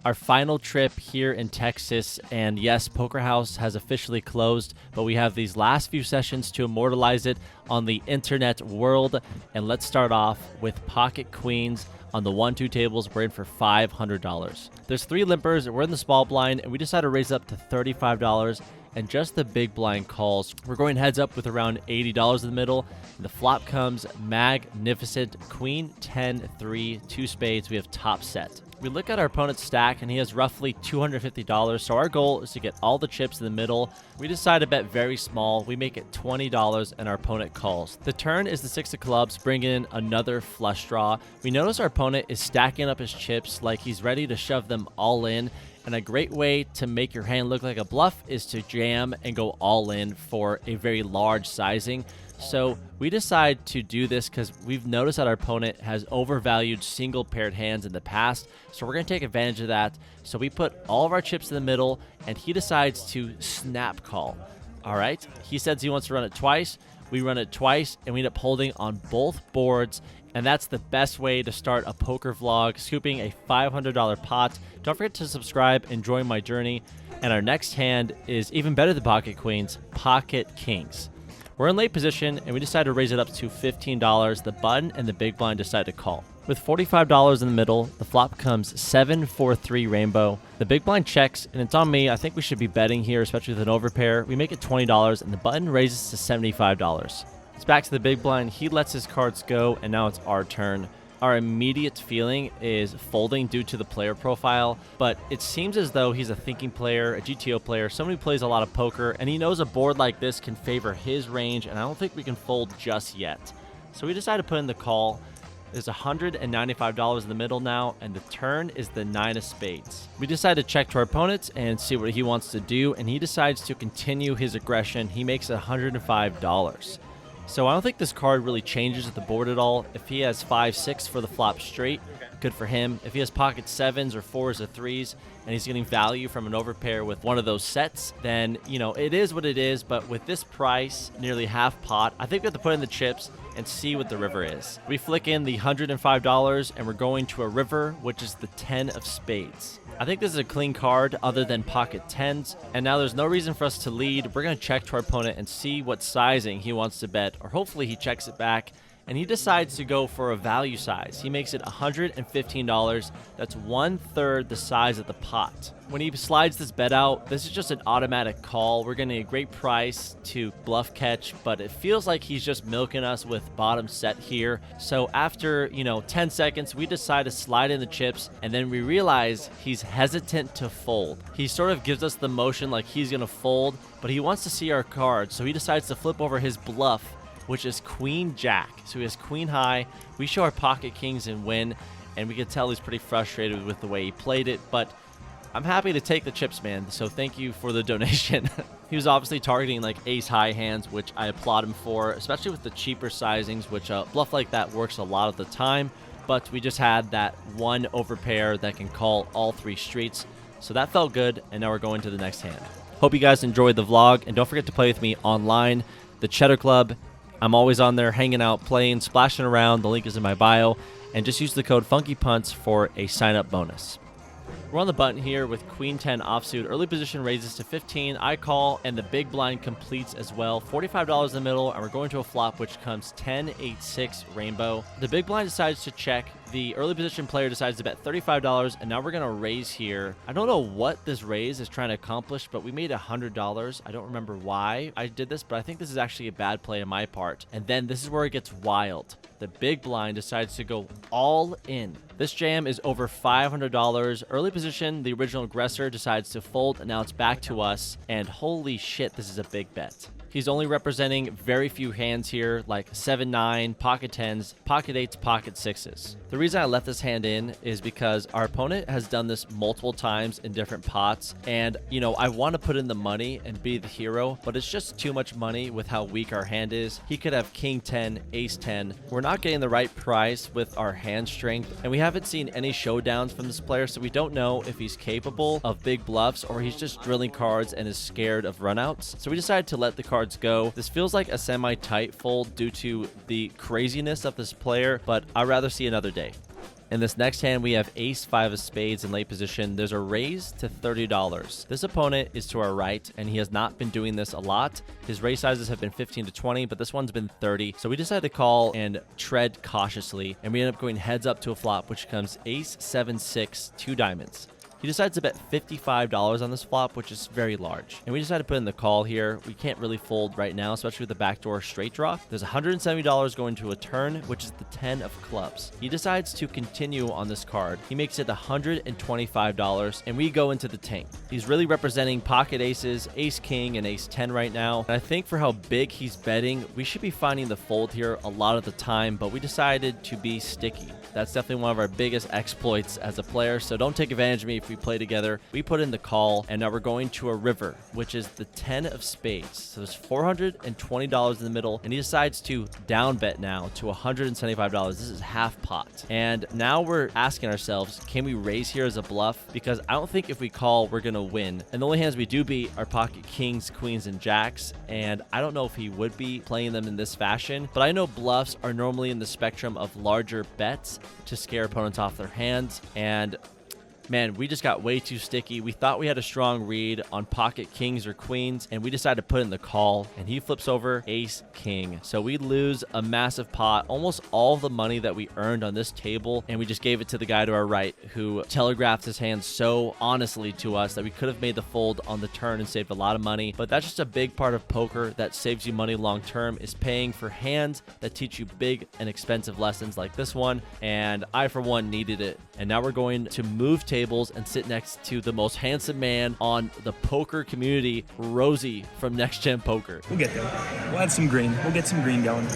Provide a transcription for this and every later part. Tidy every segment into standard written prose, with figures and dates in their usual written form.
our final trip here in Texas, and yes, Poker House has officially closed, but we have these last few sessions to immortalize it on the internet world. And let's start off with pocket queens. On the 1-2 tables, we're in for $500. There's 3 limpers, we're in the small blind, and we decided to raise up to $35, and just the big blind calls. We're going heads up with around $80 in the middle. The flop comes magnificent. Queen 10-3, 2 spades. We have top set. We look at our opponent's stack, and he has roughly $250, so our goal is to get all the chips in the middle. We decide to bet very small. We make it $20, and our opponent calls. The turn is the 6 of clubs, bringing in another flush draw. We notice our opponent is stacking up his chips like he's ready to shove them all in, and a great way to make your hand look like a bluff is to jam and go all in for a very large sizing. So we decide to do this because we've noticed that our opponent has overvalued single paired hands in the past. So we're going to take advantage of that. So we put all of our chips in the middle, and he decides to snap call. All right. He says he wants to run it twice. We run it twice, and we end up holding on both boards. And that's the best way to start a poker vlog, scooping a $500 pot. Don't forget to subscribe and join my journey. And our next hand is even better than pocket queens, pocket kings. We're in late position, and we decide to raise it up to $15. The button and the big blind decide to call. With $45 in the middle, the flop comes 7-4-3 rainbow. The big blind checks, and it's on me. I think we should be betting here, especially with an overpair. We make it $20, and the button raises to $75. It's back to the big blind. He lets his cards go, and now it's our turn. Our immediate feeling is folding due to the player profile, but it seems as though he's a thinking player, a GTO player, someone who plays a lot of poker, and he knows a board like this can favor his range, and I don't think we can fold just yet. So we decide to put in the call. There's $195 in the middle now, and the turn is the 9 of spades. We decide to check to our opponent and see what he wants to do, and he decides to continue his aggression. He makes $105. So I don't think this card really changes the board at all. If he has 5-6 for the flop straight, good for him. If he has pocket 7s or 4s or 3s, and he's getting value from an overpair with one of those sets, then, you know, it is what it is. But with this price, nearly half pot, I think we have to put in the chips and see what the river is. We flick in the $105, and we're going to a river, which is the 10 of spades. I think this is a clean card other than pocket 10s, and now there's no reason for us to lead. We're going to check to our opponent and see what sizing he wants to bet, or hopefully he checks it back, and he decides to go for a value size. He makes it $115. That's 1/3 the size of the pot. When he slides this bet out, this is just an automatic call. We're getting a great price to bluff catch, but it feels like he's just milking us with bottom set here. So after, 10 seconds, we decide to slide in the chips, and then we realize he's hesitant to fold. He sort of gives us the motion like he's going to fold, but he wants to see our cards, so he decides to flip over his bluff, which is queen jack. So he has queen high. We show our pocket kings and win, and we can tell he's pretty frustrated with the way he played it, but I'm happy to take the chips, man, so thank you for the donation. He was obviously targeting like ace high hands, which I applaud him for, especially with the cheaper sizings, which a bluff like that works a lot of the time, but we just had that one overpair that can call all 3 streets, so that felt good, and now we're going to the next hand. Hope you guys enjoyed the vlog, and don't forget to play with me online, the Cheddar Club. I'm always on there hanging out, playing, splashing around. The link is in my bio. And just use the code funkypunts for a sign-up bonus. We're on the button here with queen 10 offsuit. Early position raises to 15. I call, and the big blind completes as well. $45 in the middle, and we're going to a flop, which comes 10-8-6 rainbow. The big blind decides to check. The early position player decides to bet $35, and now we're going to raise here. I don't know what this raise is trying to accomplish, but we made $100. I don't remember why I did this, but I think this is actually a bad play on my part. And then this is where it gets wild. The big blind decides to go all in. This jam is over $500. Early position, the original aggressor decides to fold, and now it's back to us. And holy shit, this is a big bet. He's only representing very few hands here, like 7-9, pocket 10s, pocket 8s, pocket 6s. The reason I left this hand in is because our opponent has done this multiple times in different pots, and, I want to put in the money and be the hero, but it's just too much money with how weak our hand is. He could have king 10, ace 10. We're not getting the right price with our hand strength, and we haven't seen any showdowns from this player, so we don't know if he's capable of big bluffs or he's just drilling cards and is scared of runouts. So we decided to let the cards go. This feels like a semi-tight fold due to the craziness of this player, but I'd rather see another day. In this next hand, we have ace 5 of spades in late position. There's a raise to $30. This opponent is to our right, and he has not been doing this a lot. His raise sizes have been 15 to 20, but this one's been 30. So we decided to call and tread cautiously, and we end up going heads up to a flop, which comes ace 7 6 2 diamonds. He decides to bet $55 on this flop, which is very large. And we decided to put in the call here. We can't really fold right now, especially with the backdoor straight draw. There's $170 going to a turn, which is the 10 of clubs. He decides to continue on this card. He makes it $125, and we go into the tank. He's really representing pocket aces, ace king, and ace 10 right now. And I think for how big he's betting, we should be finding the fold here a lot of the time, but we decided to be sticky. That's definitely one of our biggest exploits as a player, so don't take advantage of me if we play together. We put in the call, and now we're going to a river, which is the 10 of spades. So there's $420 in the middle, and he decides to down bet now to $175. This is half pot. And now we're asking ourselves, can we raise here as a bluff? Because I don't think if we call, we're going to win. And the only hands we do beat are pocket kings, queens, and jacks, and I don't know if he would be playing them in this fashion, but I know bluffs are normally in the spectrum of larger bets to scare opponents off their hands, and man, we just got way too sticky. We thought we had a strong read on pocket kings or queens, and we decided to put in the call, and he flips over ace king. So we lose a massive pot, almost all of the money that we earned on this table, and we just gave it to the guy to our right who telegraphed his hand so honestly to us that we could have made the fold on the turn and saved a lot of money. But that's just a big part of poker that saves you money long term, is paying for hands that teach you big and expensive lessons like this one, and I for one needed it. And now we're going to move tables and sit next to the most handsome man on the poker community, Rosie from Next Gen Poker. We'll get there. We'll add some green. We'll get some green going.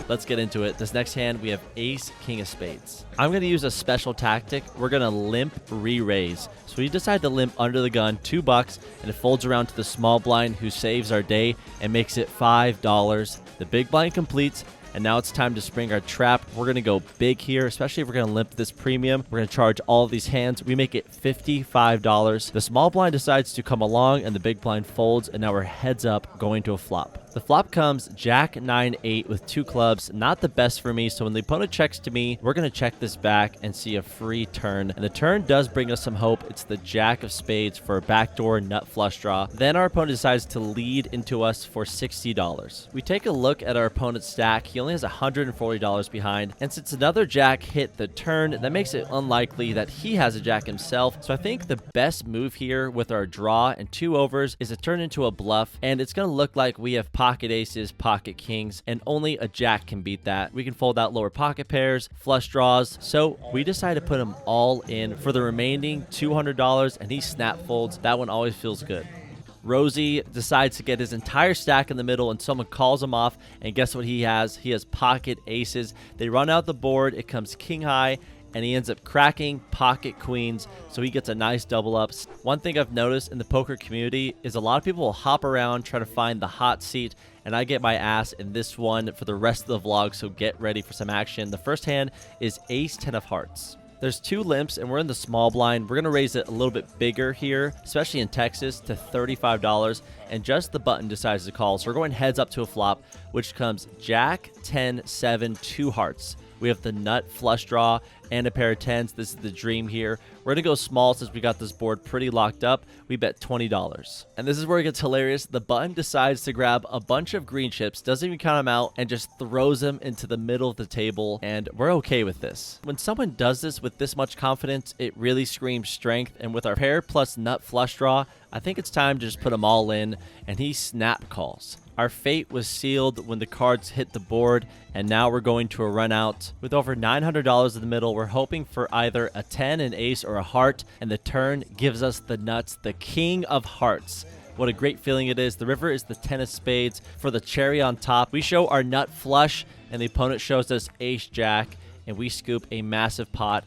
Let's get into it. This next hand, we have ace king of spades. I'm going to use a special tactic. We're going to limp re-raise. So we decide to limp under the gun $2, and it folds around to the small blind, who saves our day and makes it $5. The big blind completes, and now it's time to spring our trap. We're going to go big here, especially if we're going to limp this premium. We're going to charge all of these hands. We make it $55. The small blind decides to come along, and the big blind folds, and now we're heads up going to a flop. The flop comes jack 9-8 with 2 clubs. Not the best for me, so when the opponent checks to me, we're going to check this back and see a free turn. And the turn does bring us some hope. It's the jack of spades for a backdoor nut flush draw. Then our opponent decides to lead into us for $60. We take a look at our opponent's stack. He only has $140 behind. And since another jack hit the turn, that makes it unlikely that he has a jack himself. So I think the best move here with our draw and 2 overs is to turn into a bluff. And it's going to look like we have pocket aces, pocket kings, and only a jack can beat that. We can fold out lower pocket pairs, flush draws, so we decided to put them all in for the remaining $200, and he snap folds. That one always feels good. Rosie decides to get his entire stack in the middle, and someone calls him off, and guess what he has? He has pocket aces. They run out the board. It comes king high, and he ends up cracking pocket queens, so he gets a nice double up. One thing I've noticed in the poker community is a lot of people will hop around, try to find the hot seat, and I get my ass in this one for the rest of the vlog, so get ready for some action. The first hand is ace 10 of hearts. There's 2 limps, and we're in the small blind. We're going to raise it a little bit bigger here, especially in Texas, to $35, and just the button decides to call. So we're going heads up to a flop, which comes jack 10 7 2 hearts. We have the nut flush draw and a pair of 10s. This is the dream here. We're going to go small since we got this board pretty locked up. We bet $20. And this is where it gets hilarious. The button decides to grab a bunch of green chips, doesn't even count them out, and just throws them into the middle of the table. And we're okay with this. When someone does this with this much confidence, it really screams strength. And with our pair plus nut flush draw, I think it's time to just put them all in, and he snap calls. Our fate was sealed when the cards hit the board, and now we're going to a run out. With over $900 in the middle, we're hoping for either a 10, an ace, or a heart, and the turn gives us the nuts, the king of hearts. What a great feeling it is. The river is the 10 of spades. For the cherry on top, we show our nut flush, and the opponent shows us ace jack, and we scoop a massive pot.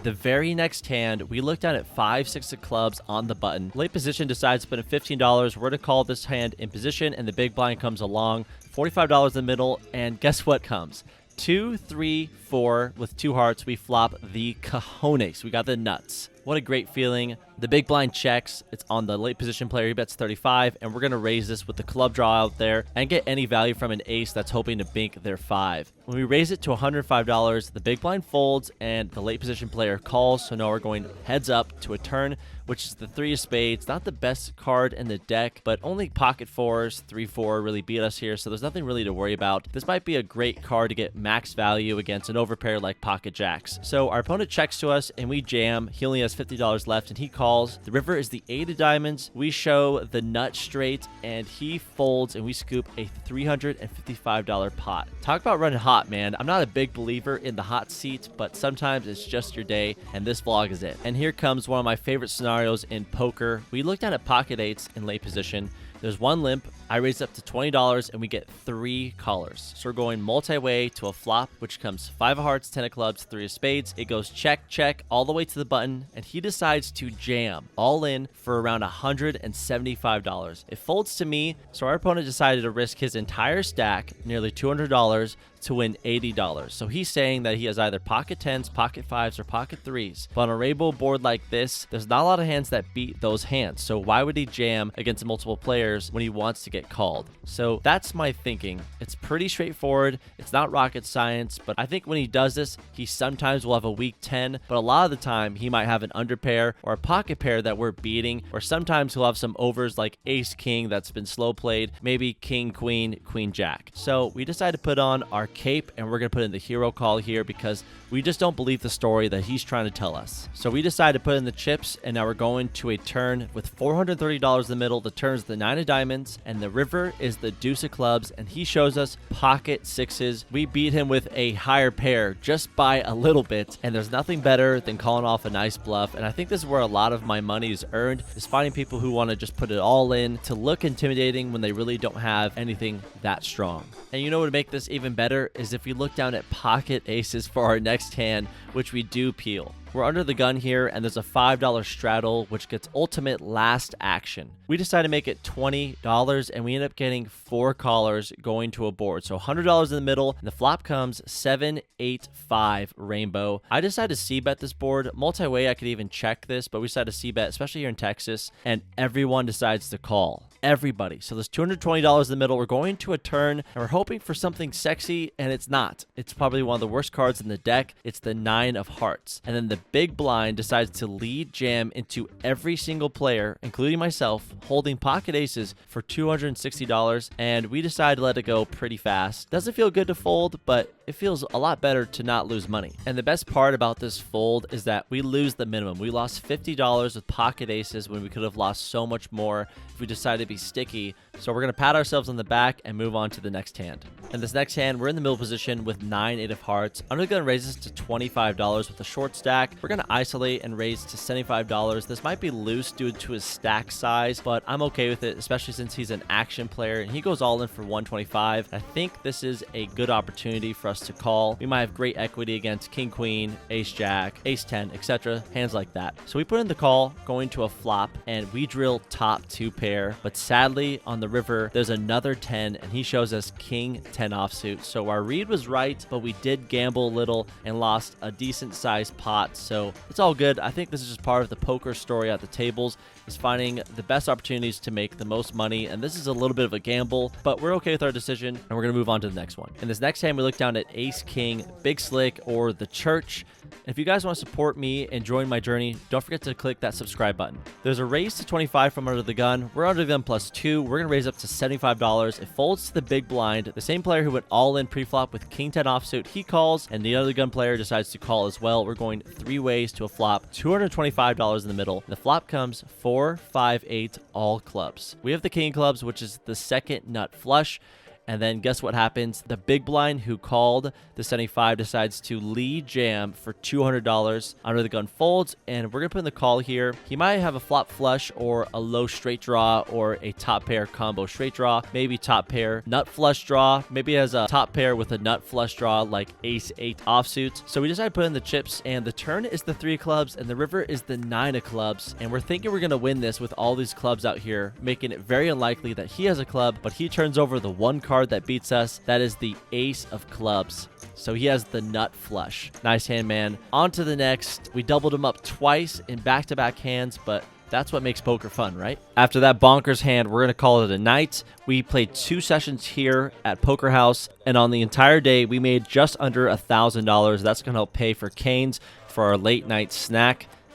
The very next hand, we looked at 5-6 of clubs on the button. Late position decides to put in $15. We're going to call this hand in position, and the big blind comes along. $45 in the middle, and guess what comes? 2, 3, 4 with 2 hearts. We flop the cojones. We got the nuts. What a great feeling. The big blind checks. It's on the late position player. He bets 35, and we're going to raise this with the club draw out there and get any value from an ace that's hoping to bink their 5. When we raise it to $105, the big blind folds, and the late position player calls. So now we're going heads up to a turn, which is the 3 of spades. Not the best card in the deck, but only pocket 4s, 3-4 really beat us here, so there's nothing really to worry about. This might be a great card to get max value against an overpair like pocket jacks. So our opponent checks to us, and we jam. He only has $50 left, and he calls. The river is the 8 of diamonds. We show the nut straight, and he folds, and we scoop a $355 pot. Talk about running hot, man. I'm not a big believer in the hot seat, but sometimes it's just your day, and this vlog is it. And here comes one of my favorite scenarios in poker. We looked at pocket 8s in late position. There's one limp. I raise up to $20, and we get 3 callers. So we're going multi-way to a flop, which comes 5 of hearts, 10 of clubs, 3 of spades. It goes check, check, all the way to the button, and he decides to jam all in for around $175. It folds to me, so our opponent decided to risk his entire stack, nearly $200, to win $80. So he's saying that he has either pocket 10s, pocket 5s, or pocket 3s. But on a rainbow board like this, there's not a lot of hands that beat those hands. So why would he jam against multiple players when he wants to get called? So that's my thinking. It's pretty straightforward. It's not rocket science, but I think when he does this, he sometimes will have a weak 10, but a lot of the time he might have an underpair or a pocket pair that we're beating, or sometimes he'll have some overs like ace king that's been slow played, maybe king queen, queen jack. So we decided to put on our cape, and we're going to put in the hero call here because we just don't believe the story that he's trying to tell us. So we decided to put in the chips, and now we're going to a turn with $430 in the middle. The turn is the 9 of diamonds, and the river is the deuce of clubs, and he shows us pocket 6s. We beat him with a higher pair just by a little bit, and there's nothing better than calling off a nice bluff. And I think this is where a lot of my money is earned, is finding people who want to just put it all in to look intimidating when they really don't have anything that strong. And you know what would make this even better is if we look down at pocket aces for our next hand, which we do peel. We're under the gun here, and there's a $5 straddle, which gets ultimate last action. We decided to make it $20, and we end up getting 4 callers going to a board. So $100 in the middle, and the flop comes 7, 8, 5 rainbow. I decided to c-bet this board. Multi-way, I could even check this, but we decided to c-bet, especially here in Texas, and everyone decides to call. Everybody. So there's $220 in the middle. We're going to a turn, and we're hoping for something sexy, and it's not. It's probably one of the worst cards in the deck. It's the 9 of hearts. And then the big blind decides to lead jam into every single player, including myself, holding pocket aces for $260, and we decided to let it go pretty fast. Doesn't feel good to fold, but it feels a lot better to not lose money. And the best part about this fold is that we lose the minimum. We lost $50 with pocket aces when we could have lost so much more if we decided to be sticky. So we're going to pat ourselves on the back and move on to the next hand. And this next hand, we're in the middle position with 9, 8 of hearts. I'm going to raise this to $25 with a short stack. We're going to isolate and raise to $75. This might be loose due to his stack size, but I'm okay with it, especially since he's an action player and he goes all in for $125. I think this is a good opportunity for us to call. We might have great equity against king queen, ace jack, ace 10, etc. Hands like that. So we put in the call, going to a flop, and we drill top 2 pair. But sadly, on the river, there's another 10, and he shows us king 10 offsuit. So our read was right, but we did gamble a little and lost a decent sized pot. So it's all good. I think this is just part of the poker story at the tables, is finding the best opportunities to make the most money. And this is a little bit of a gamble, but we're okay with our decision, and we're going to move on to the next one. In this next hand, we look down at ace king, big slick, or the church. If you guys want to support me and join my journey, don't forget to click that subscribe button. There's a raise to 25 from under the gun. We're under the gun plus 2. We're going to raise up to $75. It folds to the big blind. The same player who went all in pre-flop with king 10 offsuit, he calls, and the other gun player decides to call as well. We're going 3 ways to a flop, $225 in the middle. The flop comes 4, 5, 8, all clubs. We have the king clubs, which is the second nut flush. And then guess what happens? The big blind who called the 75 decides to lead jam for $200. Under the gun folds, and we're going to put in the call here. He might have a flop flush or a low straight draw or a top pair combo straight draw, maybe top pair nut flush draw. Maybe he has a top pair with a nut flush draw like ace 8 offsuit. So we decided to put in the chips, and the turn is the 3 of clubs, and the river is the 9 of clubs. And we're thinking we're going to win this with all these clubs out here, making it very unlikely that he has a club, but he turns over the 1 card card that beats us. That is the ace of clubs. So he has the nut flush. Nice hand, man. On to the next. We doubled him up twice in back-to-back hands, but that's what makes poker fun, right? After that bonkers hand, we're going to call it a night. We played 2 sessions here at Poker House, and on the entire day, we made just under $1,000. That's going to help pay for canes for our late night snack.